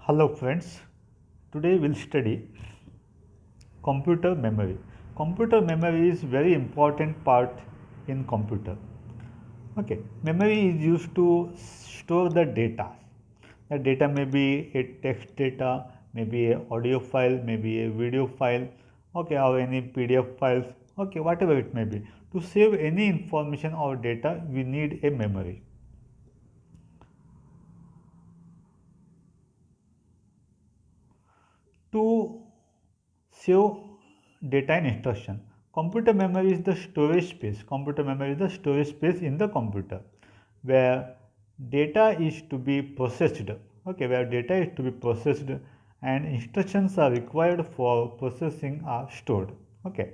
Hello friends, today we'll study computer memory. Computer memory is very important part in computer. Okay, memory is used to store the data. The data may be a text data, maybe a audio file, maybe a video file, okay, or any PDF files, okay, whatever it may be. To save any information or data, we need a memory. To save data in instruction. Computer memory is the storage space. Computer memory is the storage space in the computer where data is to be processed. Okay, where data is to be processed and instructions are required for processing are stored. Okay,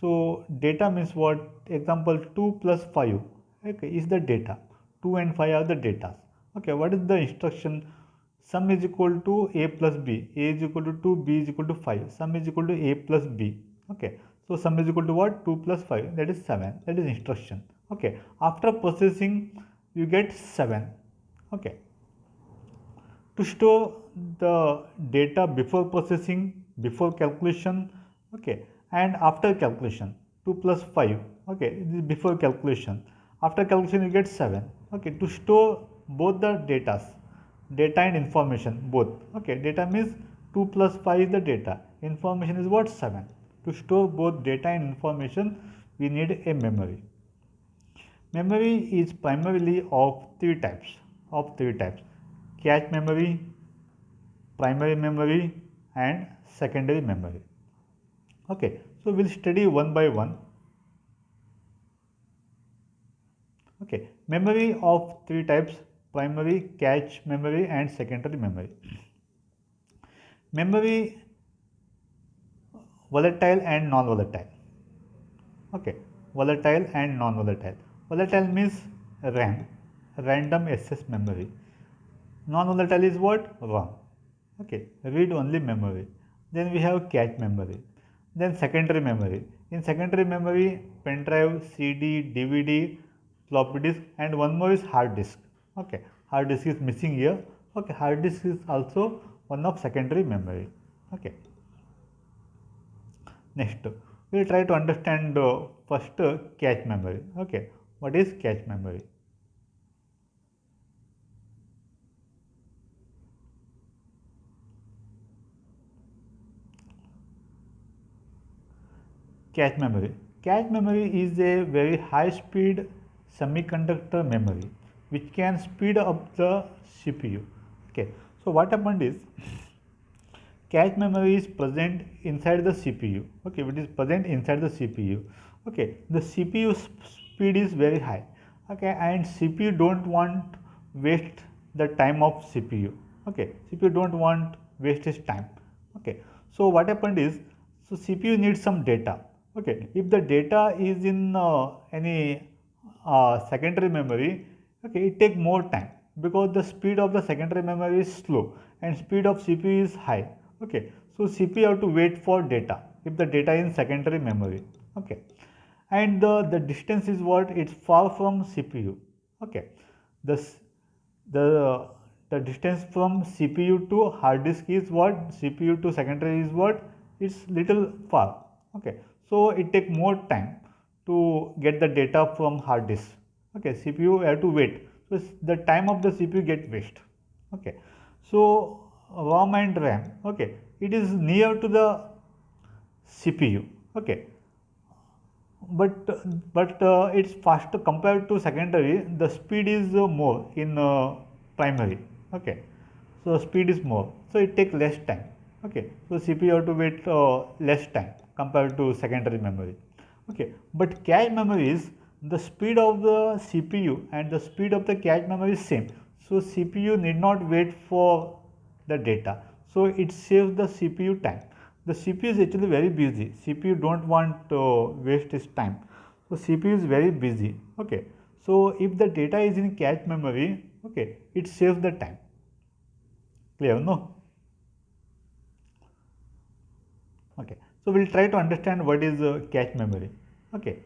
so data means what? Example 2 plus 5. Okay, is the data. 2 and 5 are the data. Okay, what is the instruction? Sum is equal to a plus b. A is equal to 2, b is equal to 5. Sum is equal to a plus b. Okay, so sum is equal to what? 2 plus 5, that is 7. That is instruction. Okay, after processing you get 7. Okay, to store the data before processing, before calculation, okay, and after calculation. 2 plus 5, okay, this is before calculation. After calculation you get 7. Okay, to store both the data and information both. Okay, data means 2 plus 5 is the data, information is what? 7. To store both data and information we need a memory. Memory is primarily of three types: cache memory, primary memory, and secondary memory. Okay, so we'll study one by one. Okay, memory of three types: primary, cache memory, and secondary memory. Memory volatile and non-volatile. Okay, volatile and non-volatile. Volatile means RAM, random access memory. Non-volatile is what? RAM. Okay, read only memory. Then we have cache memory. Then secondary memory. In secondary memory, pen drive, CD, DVD, floppy disk, and one more is hard disk. Okay, hard disk is missing here. Okay, hard disk is also one of secondary memory. Okay, next we'll try to understand first cache memory. Okay, what is cache memory? Cache memory. Cache memory is a very high speed semiconductor memory which can speed up the CPU. Okay, so what happened is cache memory is present inside the CPU. Okay, it is present inside the CPU. Okay, the CPU speed is very high. Okay, and CPU don't want waste the time of CPU. Okay, CPU don't want waste its time. Okay, so what happened is, so CPU needs some data. Okay, if the data is in any secondary memory, okay, it take more time because the speed of the secondary memory is slow and speed of CPU is high. Okay, so CPU have to wait for data if the data is in secondary memory. Okay, and the distance is what? It's far from CPU. Okay, this the the distance from CPU to hard disk is what? CPU to secondary is what? It's little far. Okay, so it take more time to get the data from hard disk. Okay, CPU have to wait, so the time of the CPU get waste. Okay, so ROM and RAM, okay, it is near to the CPU. Okay, but it's faster compared to secondary. The speed is more in primary. Okay, so speed is more, so it takes less time. Okay, so CPU have to wait less time compared to secondary memory. Okay, but cache memory is the speed of the CPU and the speed of the cache memory is same, so CPU need not wait for the data, so it saves the CPU time. The CPU is actually very busy. CPU don't want to waste its time, so CPU is very busy. Okay, so if the data is in cache memory, okay, it saves the time. Clear? No? Okay, so we'll try to understand what is cache memory. Okay,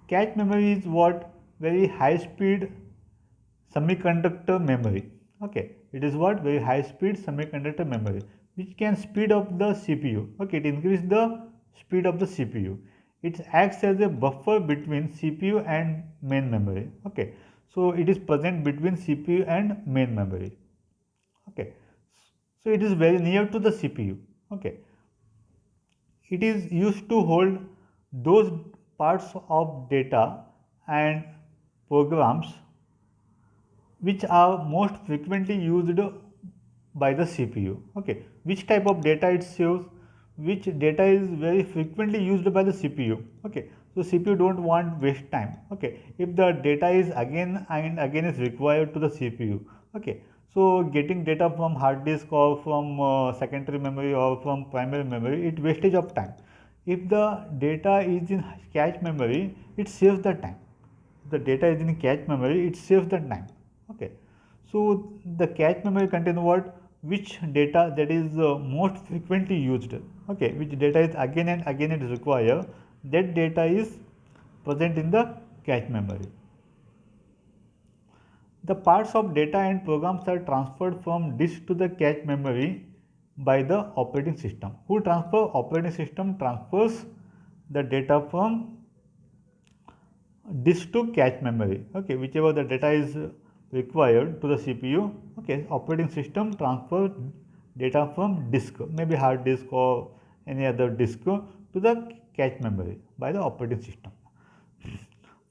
cache memory is what? Very high speed semiconductor memory. Okay, it is what? Very high speed semiconductor memory, which can speed up the CPU. Okay, it increases the speed of the CPU. It acts as a buffer between CPU and main memory. Okay, so it is present between CPU and main memory. Okay, so it is very near to the CPU. Okay, it is used to hold those parts of data and programs which are most frequently used by the CPU. Okay, which type of data it shows, which data is very frequently used by the CPU. Okay, so CPU don't want waste time. Okay, if the data is again and again is required to the CPU. Okay, so getting data from hard disk or from secondary memory or from primary memory, it wastage of time. If the data is in cache memory, it saves the time. If the data is in cache memory, it saves the time. Okay, so the cache memory contains what? Which data that is most frequently used. Okay, which data is again and again it is required, that data is present in the cache memory. The parts of data and programs are transferred from disk to the cache memory by the operating system. Who transfer? Operating system transfers the data from disk to cache memory. Okay, whichever the data is required to the CPU. Okay, operating system transfer data from disk, maybe hard disk or any other disk, to the cache memory by the operating system,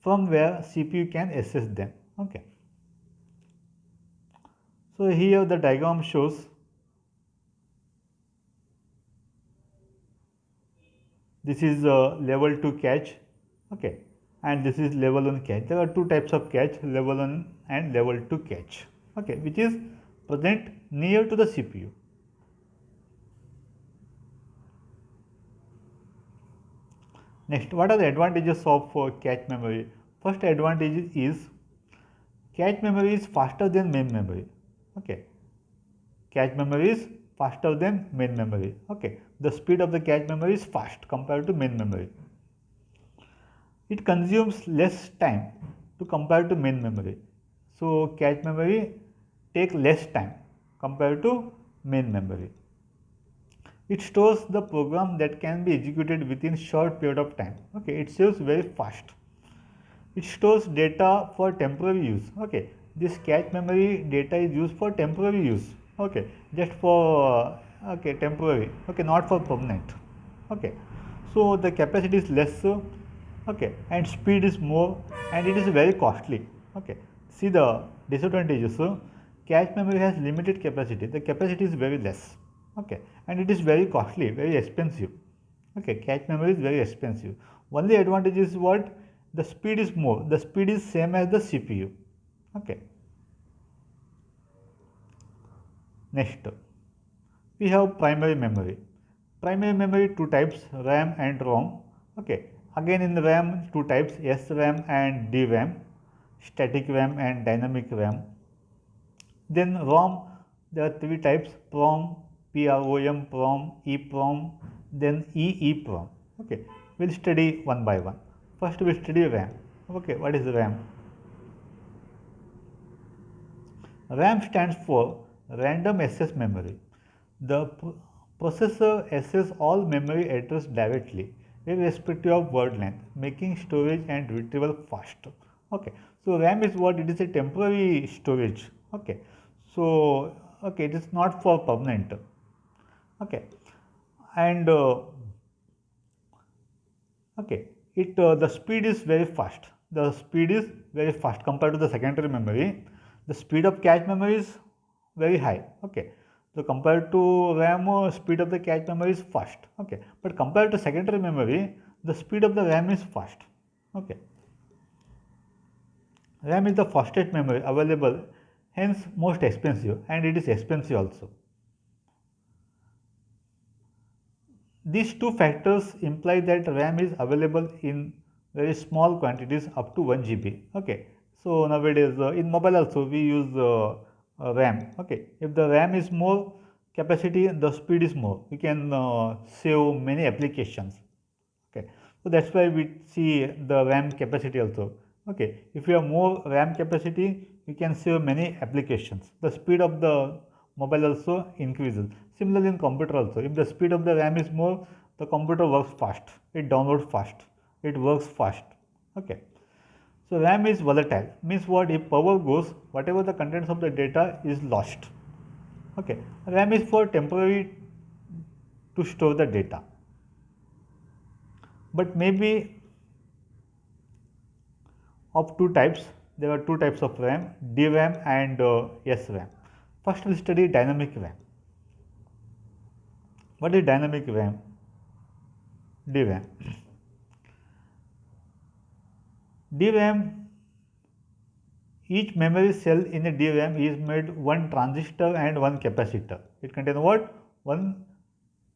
from where CPU can access them. Okay, so here the diagram shows this is level 2 cache. Okay, and this is level 1 cache. There are two types of cache, level 1 and level 2 cache. Okay, which is present near to the CPU. Next, what are the advantages of cache memory? First advantage is cache memory is faster than main memory. Okay, cache memory is faster than main memory. Okay, the speed of the cache memory is fast compared to main memory. It consumes less time to compare to main memory. So cache memory take less time compared to main memory. It stores the program that can be executed within short period of time. Okay, it saves very fast. It stores data for temporary use. Okay, this cache memory data is used for temporary use. Okay, just for okay, temporary. Okay, not for permanent. Okay, so the capacity is less. Okay, and speed is more, and it is very costly. Okay, see the disadvantages. Cache memory has limited capacity. The capacity is very less. Okay, and it is very costly, very expensive. Okay, cache memory is very expensive. Only advantage is what? The speed is more. The speed is same as the CPU. Okay. Next, we have primary memory. Primary memory two types, RAM and ROM. Okay. Again in the RAM two types, SRAM and DRAM, static RAM and dynamic RAM. Then ROM, there are three types, PROM, PROM, PROM, EPROM, then EEPROM. Okay, we'll study one by one. First we'll study RAM. Okay, what is RAM? RAM stands for Random Access Memory. The processor accesses all memory address directly, irrespective of word length, making storage and retrieval fast. Okay, so RAM is what? It is a temporary storage. Okay, so okay, it is not for permanent. Okay, and okay, it the speed is very fast. The speed is very fast compared to the secondary memory. The speed of cache memory is very high. Okay, so compared to RAM, speed of the cache memory is fast. Okay, but compared to secondary memory, the speed of the RAM is fast. Okay, RAM is the fastest memory available, hence most expensive, and it is expensive also. These two factors imply that RAM is available in very small quantities up to 1 GB. Okay, so nowadays in mobile also we use RAM. Okay, if the RAM is more capacity, the speed is more. We can save many applications. Okay, so that's why we see the RAM capacity also. Okay, if you have more RAM capacity, you can save many applications. The speed of the mobile also increases. Similarly in computer also, if the speed of the RAM is more, the computer works fast, it downloads fast, it works fast. Okay. So RAM is volatile, means what? If power goes, whatever the contents of the data is lost. Okay. RAM is for temporary to store the data. But maybe of two types. There are two types of RAM, DRAM and SRAM. First we'll study dynamic RAM. What is dynamic RAM? DRAM. DRAM, each memory cell in a DRAM is made one transistor and one capacitor. It contains what? One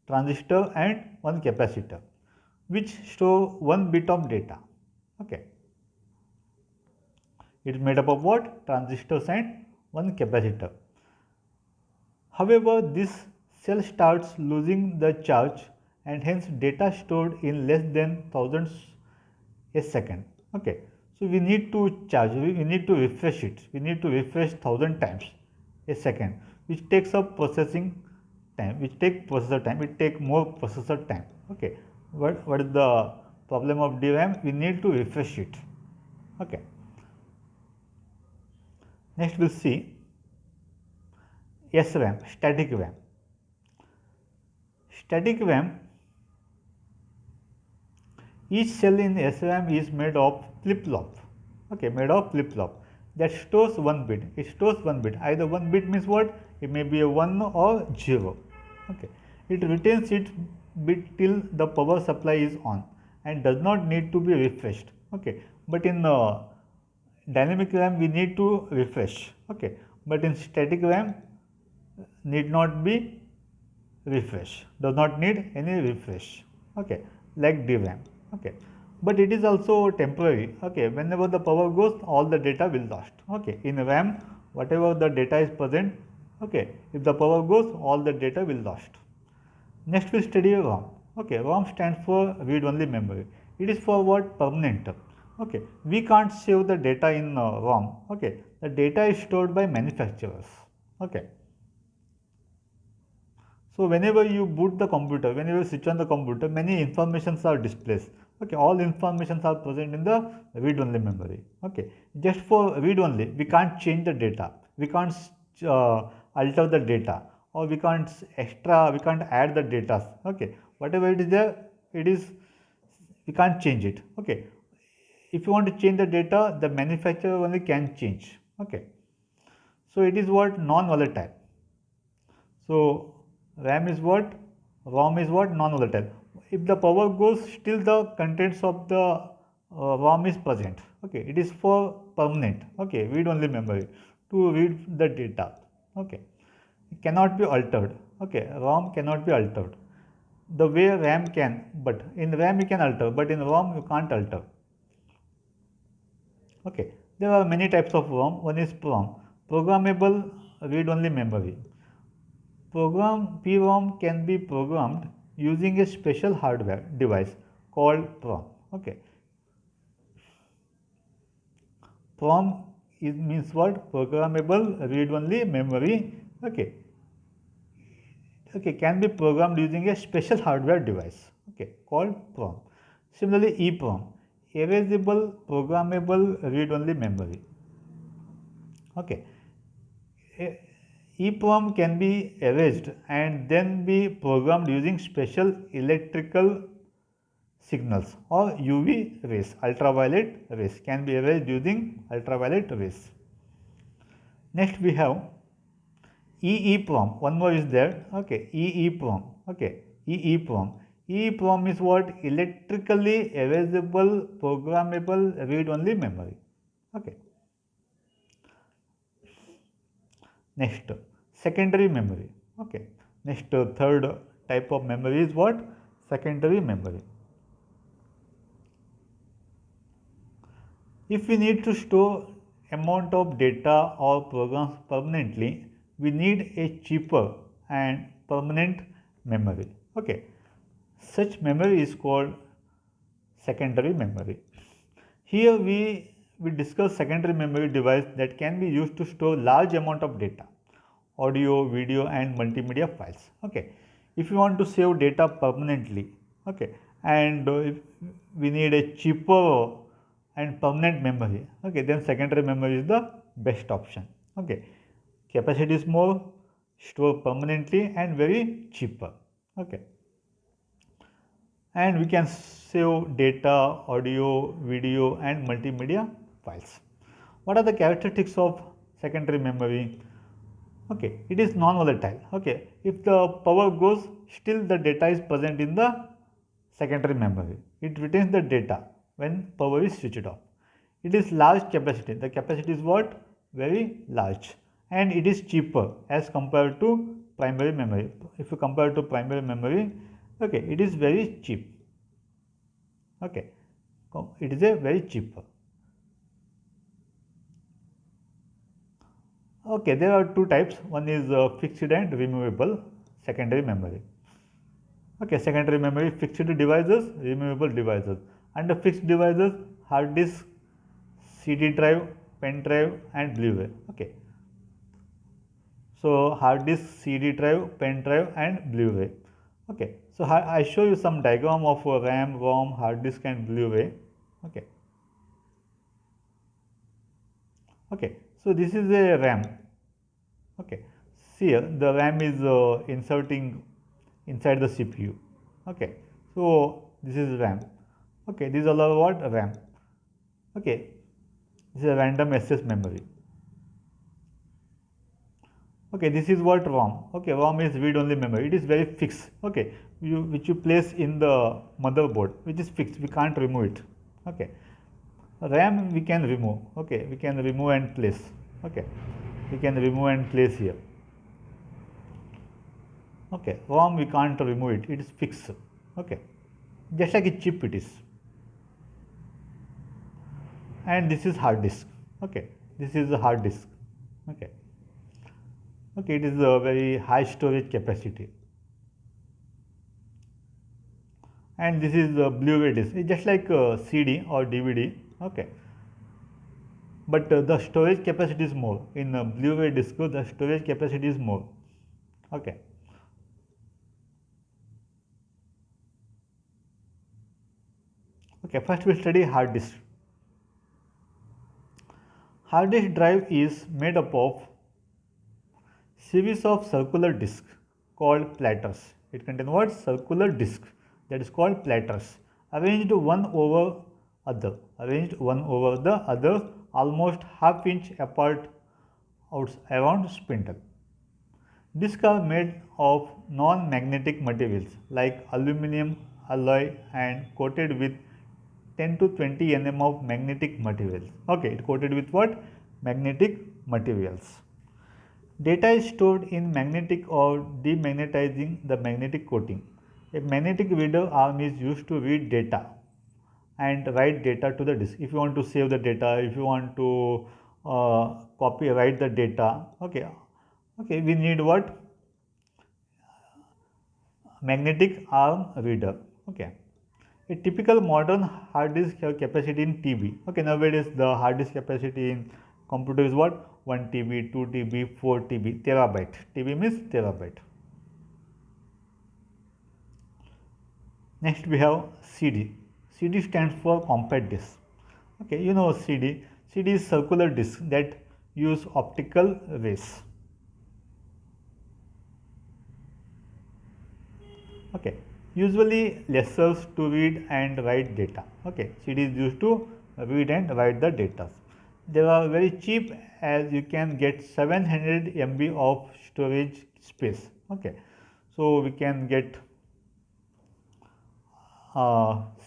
transistor and one capacitor, which store one bit of data. Okay. It is made up of what? Transistors and one capacitor. However, this cell starts losing the charge and hence data stored in less than thousands a second. Okay. So we need to charge, we need to refresh it. We need to refresh 1000 times a second, which takes up processing time, which take processor time, it take more processor time. Okay. What is the problem of DRAM? We need to refresh it. Okay. Next we'll see SRAM, static RAM. Static RAM, each cell in SRAM is made of flip-flop. Okay, made of flip-flop that stores one bit. It stores one bit. Either one bit means what? It may be a 1 or 0. Okay. It retains its bit till the power supply is on and does not need to be refreshed. Okay. But in dynamic RAM we need to refresh. Okay. But in static RAM need not be refresh, does not need any refresh. Okay, like DRAM. Okay, but it is also temporary. Okay, whenever the power goes, all the data will lost. Okay, in RAM, whatever the data is present, okay, if the power goes, all the data will lost. Next we study ROM. Okay, ROM stands for read-only memory. It is for what? Permanent. Okay, we can't save the data in ROM. Okay, the data is stored by manufacturers. Okay. So whenever you boot the computer, whenever you switch on the computer, many informations are displayed. Okay, all informations are present in the read-only memory. Okay, just for read-only, we can't change the data, we can't alter the data, or we can't add the data. Okay, whatever it is there, we can't change it. Okay, if you want to change the data, the manufacturer only can change. Okay, so it is what? Non-volatile. So RAM is what? ROM is what? Non-volatile. If the power goes, still the contents of the ROM is present. Okay, it is for permanent. Okay, read-only memory to read the data. Okay, it cannot be altered. Okay, ROM cannot be altered. The way RAM can, but in RAM you can alter, but in ROM you can't alter. Okay, there are many types of ROM. One is PROM, programmable read-only memory. PROM can be programmed using a special hardware device called PROM. Okay. PROM means what? Programmable read-only memory. Okay. Okay, can be programmed using a special hardware device. Okay, called PROM. Similarly, EPROM, erasable programmable read-only memory. Okay. EPROM can be erased and then be programmed using special electrical signals or UV rays, ultraviolet rays can be erased using ultraviolet rays. Next we have EEPROM, one more is there. Okay, EEPROM. Okay, EEPROM. EEPROM is what? Electrically erasable programmable read-only memory. Okay. Next, secondary memory. Okay. Next, third type of memory is what? Secondary memory. If we need to store amount of data or programs permanently, we need a cheaper and permanent memory. Okay. Such memory is called secondary memory. Here we we discuss secondary memory device that can be used to store large amount of data, audio, video and multimedia files. Okay, if you want to save data permanently, okay, and if we need a cheaper and permanent memory, okay, then secondary memory is the best option. Okay, capacity is more, store permanently and very cheaper. Okay, and we can save data, audio, video and multimedia files. What are the characteristics of secondary memory? Okay, it is non-volatile. Okay, if the power goes, still the data is present in the secondary memory. It retains the data when power is switched off. It is large capacity. The capacity is what? Very large, and it is cheaper as compared to primary memory. If you compare to primary memory, okay, it is very cheap. Okay, it is a very cheaper. Okay, there are two types. One is fixed and removable secondary memory. Okay, secondary memory, fixed devices, removable devices. Under fixed devices, hard disk, CD drive, pen drive and Blu-ray. Okay. So hard disk, CD drive, pen drive and Blu-ray. Okay. So I show you some diagram of RAM, ROM, hard disk and Blu-ray. Okay. Okay. So this is a RAM. Okay. See here, the RAM is inserting inside the CPU. Okay. So this is RAM. Okay. These all are what? RAM. Okay. This is a random access memory. Okay, this is what ROM. Okay, ROM is read-only memory. It is very fixed. Okay, which you place in the motherboard, which is fixed. We can't remove it. Okay, RAM we can remove. Okay, we can remove and place. Okay, we can remove and place here. Okay, ROM we can't remove it. It is fixed. Okay, just like a chip it is. And this is hard disk. Okay, this is a hard disk. Okay. Okay, it is a very high storage capacity. And this is a Blu-ray disc. It's just like a CD or DVD. Okay. But the storage capacity is more. In a Blu-ray disc, the storage capacity is more. Okay. Okay, first we study hard disk. Hard disk drive is made up of series of circular discs called platters. It contains what? Circular disc, that is called platters, arranged one over the other, almost half-inch apart around spindle. Discs are made of non-magnetic materials like aluminum alloy and coated with 10 to 20 nm of magnetic materials. Okay, it coated with what? Magnetic materials. Data is stored in magnetic or demagnetizing the magnetic coating. A magnetic reader arm is used to read data and write data to the disk. If you want to save the data, if you want to write the data, okay, we need what? Magnetic arm reader. Okay. A typical modern hard disk have capacity in TB. Okay, nowadays the hard disk capacity in computer is what? 1 TB, 2 TB, 4 TB, terabyte. TB means terabyte. Next we have CD. CD stands for compact disk. Okay, you know CD. CD is circular disk that use optical rays. Okay, usually lasers to read and write data. Okay, CD is used to read and write the data. They are very cheap, as you can get 700 MB of storage space. Okay, so we can get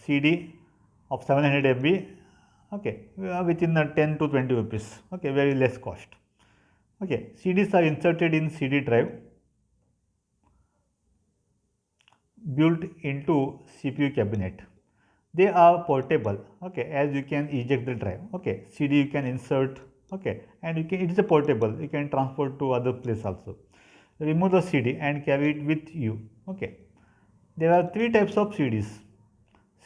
CD of 700 MB. Okay, within 10 to 20 rupees. Okay, very less cost. Okay, CDs are inserted in CD drive built into CPU cabinet. They are portable. Okay, as you can eject the drive. Okay, CD you can insert. Okay, and it is a portable. You can transport to other place also. Remove the CD and carry it with you. Okay, there are three types of CDs: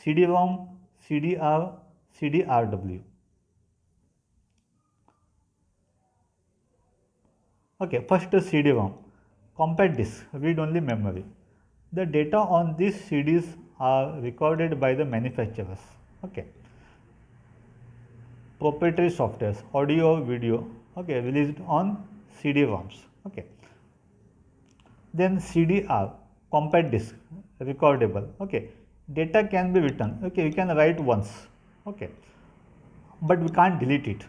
CD-ROM, CD-R, CD-RW. Okay, first CD-ROM, compact disk, read-only memory. The data on these CDs are recorded by the manufacturers. Okay, proprietary softwares, audio, video. Okay, released on CD-ROMs. Okay, then CDR, compact disk, recordable. Okay, data can be written. Okay, you can write once. Okay, but we can't delete it.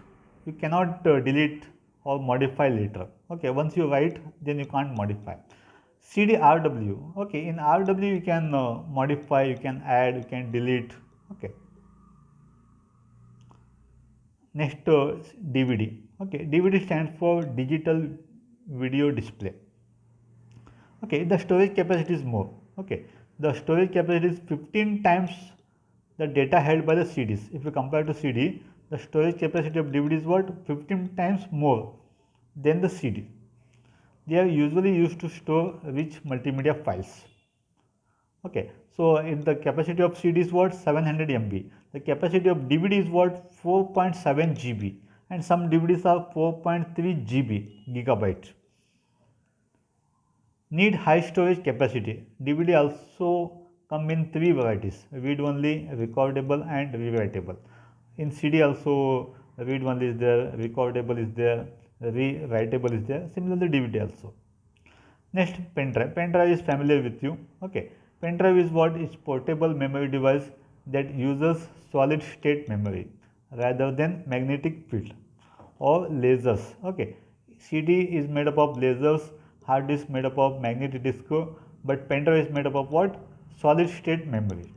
You cannot delete or modify later. Okay, once you write, then you can't modify. CD-RW. Okay, in RW you can modify, you can add, you can delete. Okay. Next, DVD. Okay, DVD stands for digital video display. Okay, the storage capacity is more. Okay, the storage capacity is 15 times the data held by the CDs. If you compare to CD, the storage capacity of DVD is what? 15 times more than the CD. They are usually used to store rich multimedia files. Okay, so in the capacity of CD is what? 700 MB. The capacity of DVD is what? 4.7 GB, and some DVDs are 4.3 GB gigabyte. Need high storage capacity. DVD also come in three varieties: read only, recordable, and rewritable. In CD also read only is there, recordable is there, rewritable is there. Similarly DVD also. Next, pen drive. Pen drive is familiar with you. Okay, pen drive is what is portable memory device that uses solid state memory rather than magnetic field or lasers. Okay, CD is made up of lasers, hard disk made up of magnetic disk, but pen drive is made up of what? Solid state memory.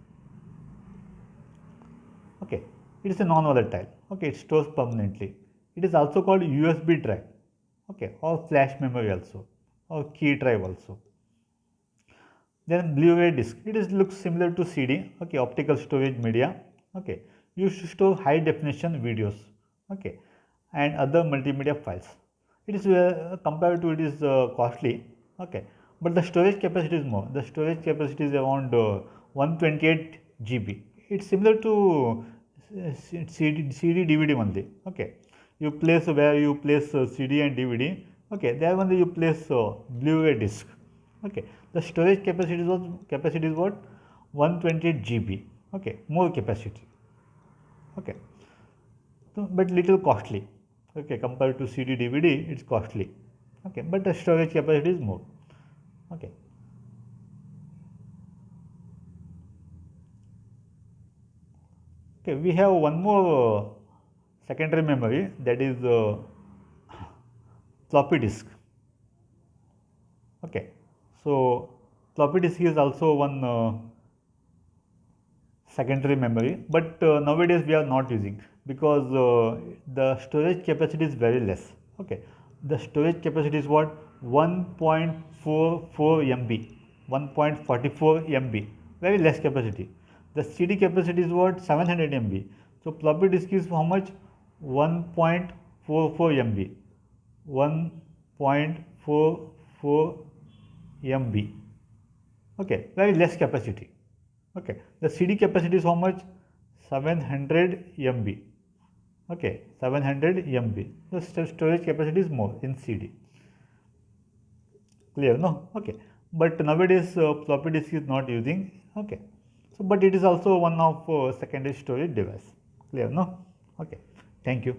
Okay, it is a non-volatile. Okay, it stores permanently. It is also called USB drive. Okay, or flash memory also, or key drive also. Then Blu-ray disc. Looks similar to CD. Okay, optical storage media. Okay, used to store high definition videos. Okay, and other multimedia files. It is compared to it is costly. Okay, but the storage capacity is more. The storage capacity is around 128 GB. It's similar to CD DVD only. Okay, you place where you place CD and DVD. Okay, there only you place Blu-ray disc. Okay, the storage capacity is what? 128 GB. Okay, more capacity. Okay, so, but little costly. Okay, compared to CD DVD, it's costly. Okay, but the storage capacity is more. Okay. Okay, we have one more secondary memory, that is floppy disk. Okay, so floppy disk is also one secondary memory, but nowadays we are not using because the storage capacity is very less. Okay, the storage capacity is what? 1.44 MB, 1.44 MB, very less capacity. The CD capacity is what? 700 MB. So floppy disk is how much? 1.44 MB, 1.44 MB. Okay, very less capacity. Okay, the CD capacity is how much? 700 MB. Okay, 700 MB. The storage capacity is more in CD. Clear, no? Okay, but nowadays floppy disk is not using. Okay, so but it is also one of secondary storage device. Clear, no? Okay, thank you.